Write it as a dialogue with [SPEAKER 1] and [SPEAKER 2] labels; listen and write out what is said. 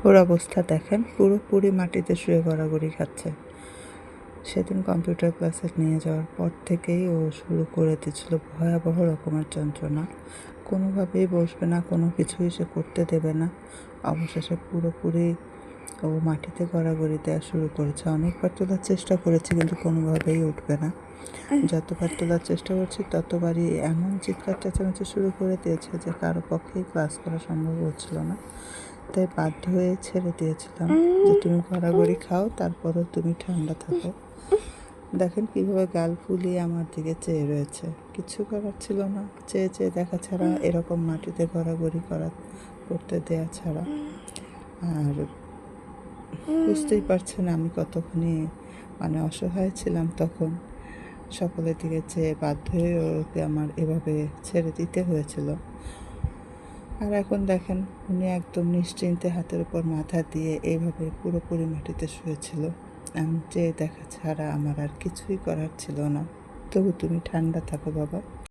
[SPEAKER 1] ওর অবস্থা দেখেন, পুরোপুরি মাটিতে শুয়ে গড়াগড়ি খাচ্ছে। সেদিন কম্পিউটার ক্লাসে নিয়ে যাওয়ার পর থেকেই ও শুরু করে দিয়েছিল ভয়াবহ রকমের যন্ত্রণা। কোনোভাবেই বসবে না, কোনো কিছুই সে করতে দেবে না। অবশেষে পুরোপুরি ও মাটিতে গড়াগড়ি দেওয়া শুরু করেছে। অনেকবার তোলার চেষ্টা করেছি, কিন্তু কোনোভাবেই উঠবে না। যতবার তোলার চেষ্টা করছি ততবারই এমন চিৎকার চেঁচামেচি শুরু করে দিয়েছে যে কারো পক্ষেই ক্লাস করা সম্ভব হচ্ছিল না। তাই বাধ্য হয়ে ছেড়ে দিয়েছিলাম যে তুমি গড়াগড়ি খাও, তারপরও তুমি ঠান্ডা থাকো। দেখেন কীভাবে গাল ফুলিয়ে আমার দিকে চেয়ে রয়েছে। কিছু করার ছিল না, চেয়ে চেয়ে দেখা ছাড়া, এরকম মাটিতে গড়াগড়ি করতে দেয়া ছাড়া। আর বুঝতেই পারছেন আমি কতখানি অসহায় ছিলাম তখন। সকলের দিকে চেয়ে বাধ্য হয়ে ওকে আমার এভাবে ছেড়ে দিতে হয়েছিল। আর এখন দেখেন উনি একদম নিশ্চিন্তে হাতের উপর মাথা দিয়ে এইভাবে পুরোপুরি মাটিতে শুয়েছিল। আমি চেয়ে দেখা ছাড়া আমার আর কিছুই করার ছিল না। তবু তুমি ঠান্ডা থাকো বাবা।